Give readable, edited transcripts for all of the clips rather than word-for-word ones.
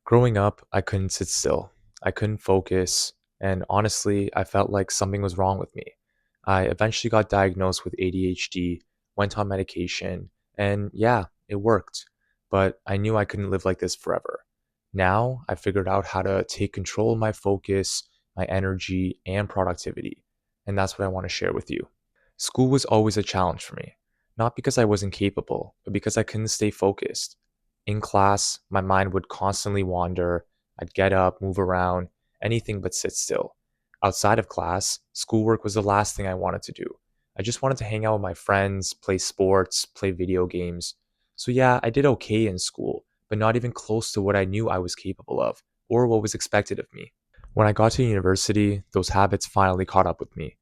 Growing up, I couldn't sit still. I couldn't focus, and honestly, I felt like something was wrong with me. I eventually got diagnosed with ADHD, went on medication, and yeah, it worked. But I knew I couldn't live like this forever. Now, I figured out how to take control of my focus, my energy, and productivity. And that's what I want to share with you. School was always a challenge for me, not because I wasn't capable, but because I couldn't stay focused. In class, my mind would constantly wander. I'd get up, move around, anything but sit still. Outside of class, schoolwork was the last thing I wanted to do. I just wanted to hang out with my friends, play sports, play video games. So, yeah, I did okay in school, but not even close to what I knew I was capable of or what was expected of me. When I got to university, those habits finally caught up with me.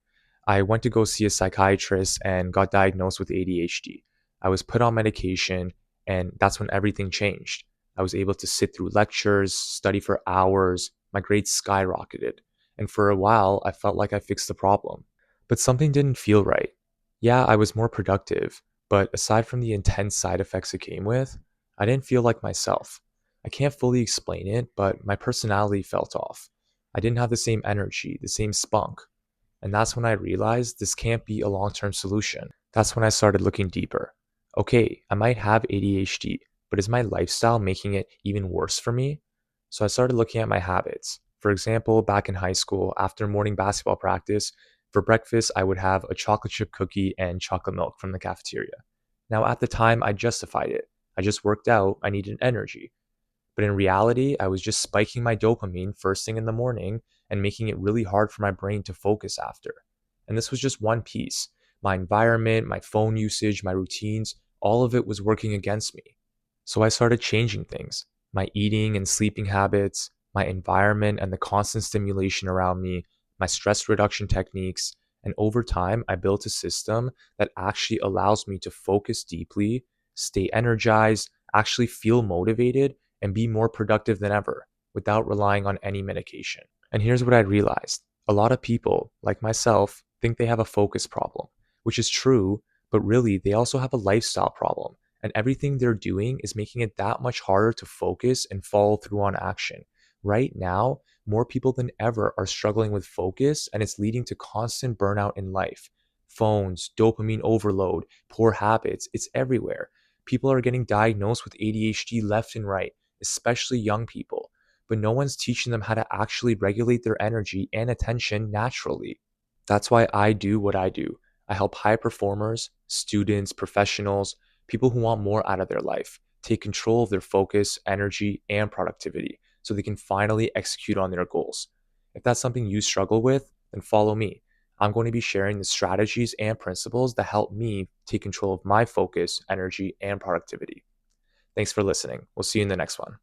I went to go see a psychiatrist and got diagnosed with ADHD. I was put on medication, and that's when everything changed. I was able to sit through lectures, study for hours, my grades skyrocketed. And for a while, I felt like I fixed the problem. But something didn't feel right. Yeah, I was more productive, but aside from the intense side effects it came with, I didn't feel like myself. I can't fully explain it, but my personality felt off. I didn't have the same energy, the same spunk. And that's when I realized this can't be a long term solution. That's when I started looking deeper. Okay, I might have ADHD, but is my lifestyle making it even worse for me? So I started looking at my habits. For example, back in high school, after morning basketball practice, for breakfast, I would have a chocolate chip cookie and chocolate milk from the cafeteria. Now, at the time, I justified it. I just worked out, I needed energy. But in reality, I was just spiking my dopamine first thing in the morning and making it really hard for my brain to focus after. And this was just one piece. My environment, my phone usage, my routines, all of it was working against me. So I started changing things, my eating and sleeping habits, my environment and the constant stimulation around me, my stress reduction techniques. And over time, I built a system that actually allows me to focus deeply, stay energized, actually feel motivated, and be more productive than ever without relying on any medication. And here's what I realized: a lot of people, like myself, think they have a focus problem, which is true, but really they also have a lifestyle problem. And everything they're doing is making it that much harder to focus and follow through on action. Right now, more people than ever are struggling with focus, and it's leading to constant burnout in life. Phones, dopamine overload, poor habits, it's everywhere. People are getting diagnosed with ADHD left and right, especially young people, but no one's teaching them how to actually regulate their energy and attention naturally. That's why I do what I do. I help high performers, students, professionals, people who want more out of their life, take control of their focus, energy, and productivity so they can finally execute on their goals. If that's something you struggle with, then follow me. I'm going to be sharing the strategies and principles that help me take control of my focus, energy, and productivity. Thanks for listening. We'll see you in the next one.